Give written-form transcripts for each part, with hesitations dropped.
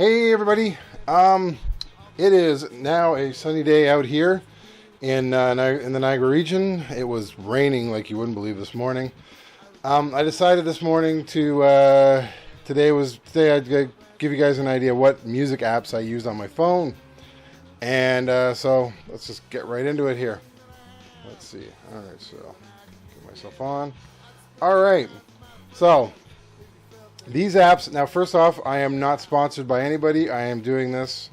Hey everybody, it is now a sunny day out here in the Niagara region. It was raining like you wouldn't believe this morning. I decided this morning to, today I'd give you guys an idea what music apps I use on my phone. And so let's just get right into it here. Let's see. Alright, so get myself on. Alright, so these apps, now first off, I am not sponsored by anybody. I am doing this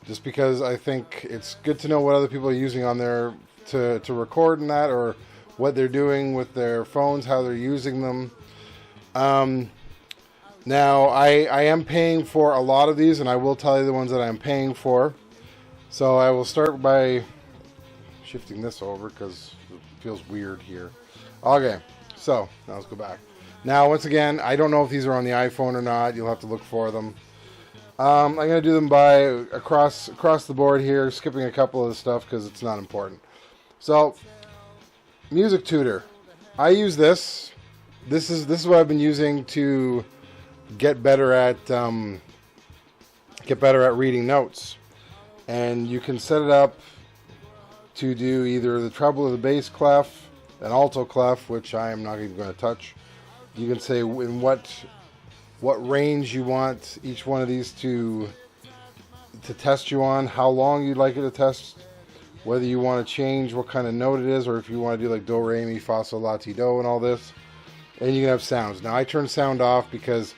just because I think it's good to know what other people are using on there to record and that, or what they're doing with their phones, how they're using them. Now, I am paying for a lot of these, and I will tell you the ones that I'm paying for. So I will start by shifting this over because it feels weird here. Okay, so now let's go back. Now, once again, I don't know if these are on the iPhone or not. You'll have to look for them. I'm going to do them by across the board here, skipping a couple of the stuff because it's not important. So, Music Tutor. I use this. This is what I've been using to get better at reading notes. And you can set it up to do either the treble or the bass clef, an alto clef, which I am not even going to touch. You can say in what range you want each one of these to test you on, how long you'd like it to test, whether you want to change what kind of note it is, or if you want to do like do, re, mi, fa, sol, la, ti, do, and all this. And you can have sounds. Now I turn sound off because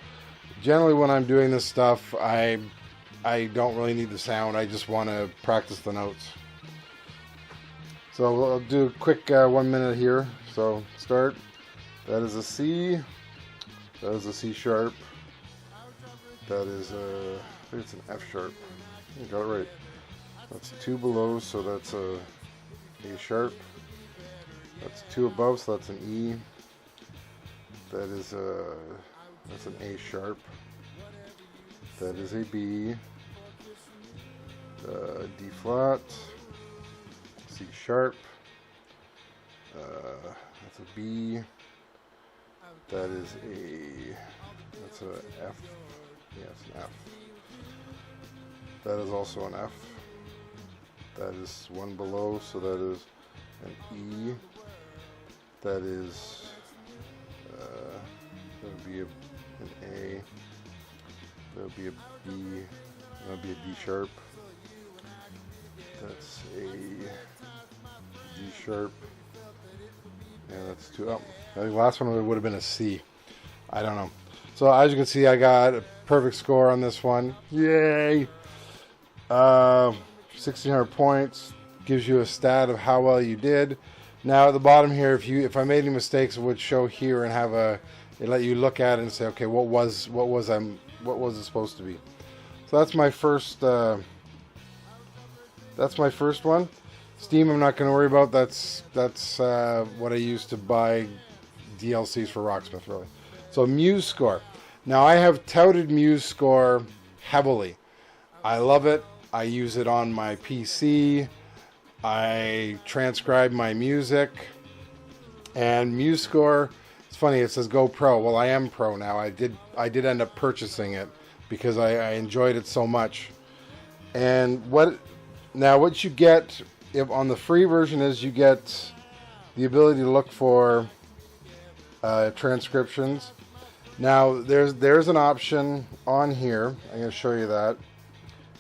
generally when I'm doing this stuff, I don't really need the sound. I just want to practice the notes. So I'll do a quick 1 minute here. So start. That is a C. That is a C sharp. That is a, I think it's an F sharp. You got it right. That's 2 below, so that's a A sharp. That's 2 above, so that's an E. That is that's an A sharp. That is a B. D flat. C sharp. That's a B. That is that's a F. Yes, an F. That is also an F. That is 1 below, so that is an E. That is, that would be an A. That would be a B. That would be a D sharp. That's a D sharp. And that's 2 up. I think the last one would have been a C. I don't know. So as you can see, I got a perfect score on this one. Yay! 1,600 points gives you a stat of how well you did. Now at the bottom here, if I made any mistakes, it would show here and have it let you look at it and say, okay, what was it supposed to be? So that's my first. That's my first one. Steam, I'm not going to worry about. That's what I use to buy DLCs for Rocksmith, really. So MuseScore. Now I have touted MuseScore heavily. I love it. I use it on my PC. I transcribe my music. And MuseScore, it's funny, it says Go Pro. Well, I am Pro now. I did end up purchasing it because I enjoyed it so much. And what you get on the free version is you get the ability to look for transcriptions. Now there's an option on here. I'm going to show you that.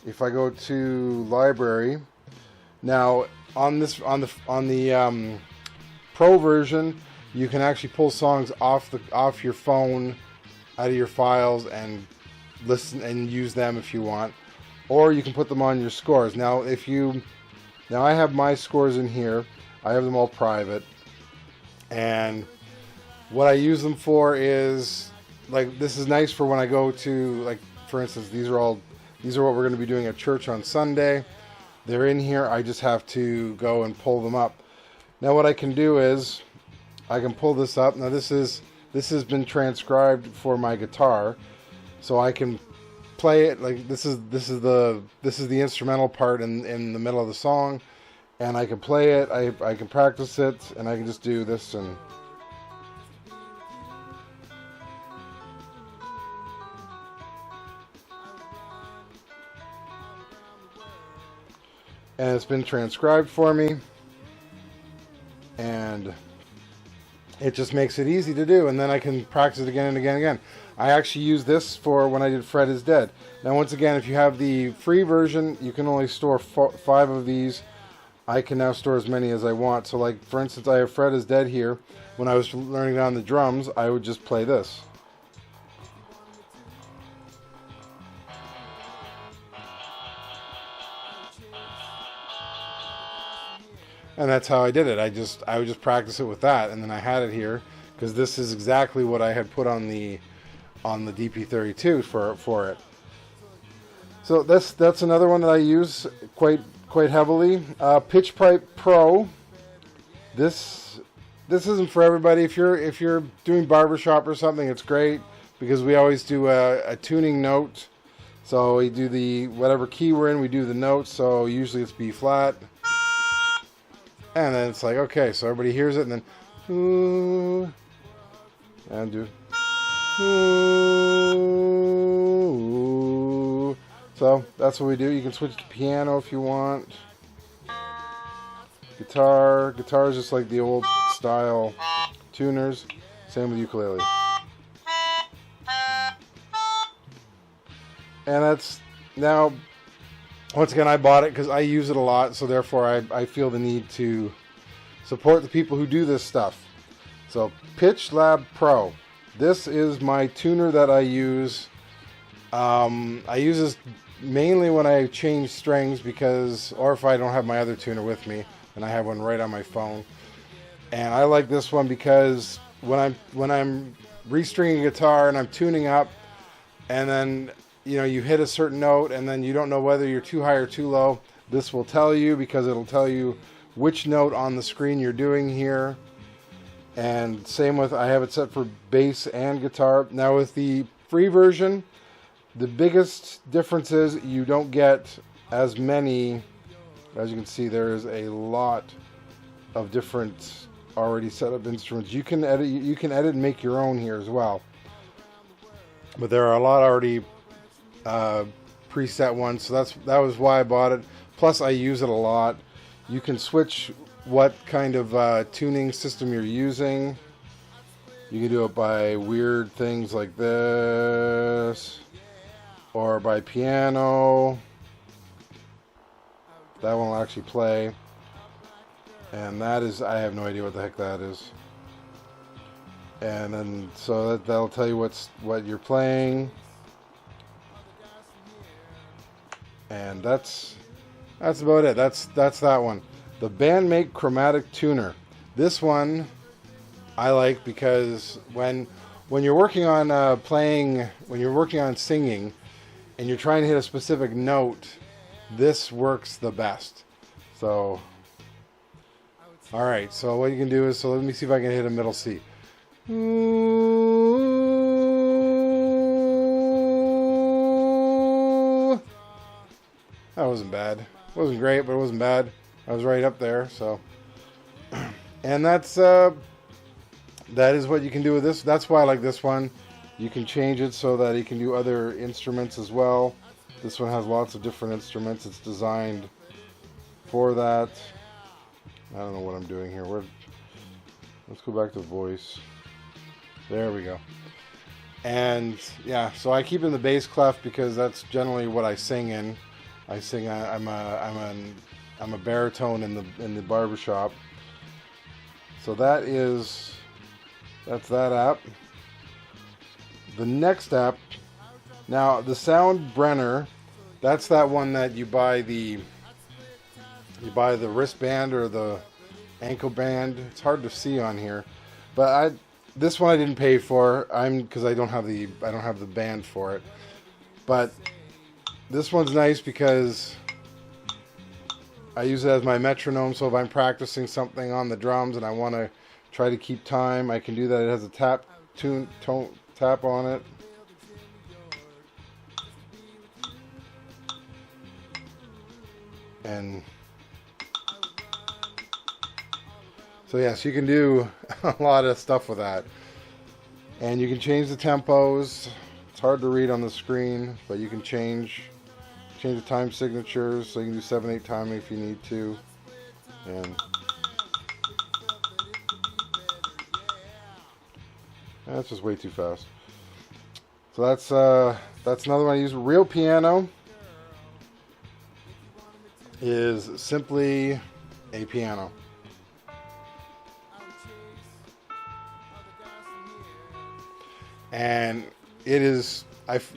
If I go to library, now on the Pro version, you can actually pull songs off your phone, out of your files, and listen and use them if you want, or you can put them on your scores. Now I have my scores in here. I have them all private, and what I use them for is, like, this is nice for when I go to, like, for instance, these are what we're going to be doing at church on Sunday. They're in here. I just have to go and pull them up. Now what I can do is I can pull this up. Now this has been transcribed for my guitar, so I can play it. Like, this is the instrumental part in the middle of the song, and I can play it. I can practice it, and I can just do this and. and it's been transcribed for me, and it just makes it easy to do, and then I can practice it again and again and again. I actually used this for when I did Fred is Dead. Now once again, if you have the free version, you can only store 5 of these. I can now store as many as I want. So like for instance, I have Fred is Dead here. When I was learning on the drums, I would just play this. And that's how I did it. I would just practice it with that, and then I had it here because this is exactly what I had put on the DP32 for it. So that's another one that I use quite heavily. Pitchpipe Pro. This isn't for everybody. If you're doing barbershop or something, it's great because we always do a tuning note. So we do the whatever key we're in, we do the notes. So usually it's B flat. And then it's like, okay, so everybody hears it, and then, ooh, and do, ooh. So that's what we do. You can switch to piano if you want. Guitar is just like the old style tuners. Same with ukulele. And that's now. Once again, I bought it because I use it a lot, so therefore I feel the need to support the people who do this stuff. So, PitchLab Pro. This is my tuner that I use. I use this mainly when I change strings or if I don't have my other tuner with me, and I have one right on my phone. And I like this one because when I'm restringing a guitar and I'm tuning up, and then you hit a certain note and then you don't know whether you're too high or too low, this will tell you because it'll tell you which note on the screen you're doing here. And same with, I have it set for bass and guitar. Now with the free version, the biggest difference is you don't get as many. As you can see, there is a lot of different already set up instruments. You can edit and make your own here as well. But there are a lot already preset ones, so that was why I bought it. Plus I use it a lot. You can switch what kind of tuning system you're using. You can do it by weird things like this, or by piano. That one will actually play, and that is, I have no idea what the heck that is. And then so that'll tell you what you're playing. And that's about it. That's that one. The Bandmate Chromatic Tuner. This one I like because when you're working on when you're working on singing, and you're trying to hit a specific note, this works the best. So, all right. So what you can do is, let me see if I can hit a middle C. That wasn't bad. It wasn't great, but it wasn't bad. I was right up there, so. And that is what you can do with this. That's why I like this one. You can change it so that you can do other instruments as well. This one has lots of different instruments. It's designed for that. I don't know what I'm doing here. Let's go back to voice. There we go. And yeah, so I keep in the bass clef because that's generally what I sing in. I sing. I'm a baritone in the barbershop. So that's that app. The next app, now the Soundbrenner, that's that one that you buy the wristband or the ankle band. It's hard to see on here, but this one I didn't pay for. Because I don't have the band for it, but. This one's nice because I use it as my metronome, so if I'm practicing something on the drums and I want to try to keep time, I can do that. It has a tap on it. And so yes, you can do a lot of stuff with that. And you can change the tempos. It's hard to read on the screen, but you can change Change the time signatures, so you can do 7/8 timing if you need to. And that's just way too fast. So that's another one I use. Real piano is simply a piano. And it is,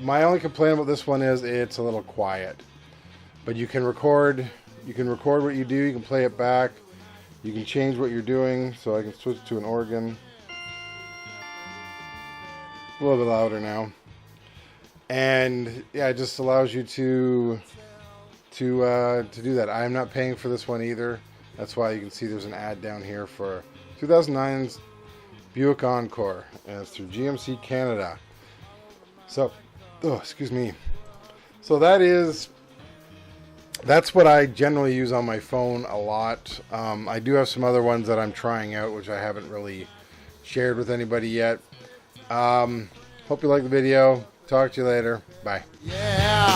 my only complaint about this one is it's a little quiet. But you can record what you do, you can play it back, you can change what you're doing, so I can switch to an organ. A little bit louder now. And yeah, it just allows you to do that. I'm not paying for this one either. That's why you can see there's an ad down here for 2009's Buick Encore, and it's through GMC Canada. So, excuse me. So that's what I generally use on my phone a lot. I do have some other ones that I'm trying out, which I haven't really shared with anybody yet. Hope you like the video. Talk to you later. Bye. Yeah.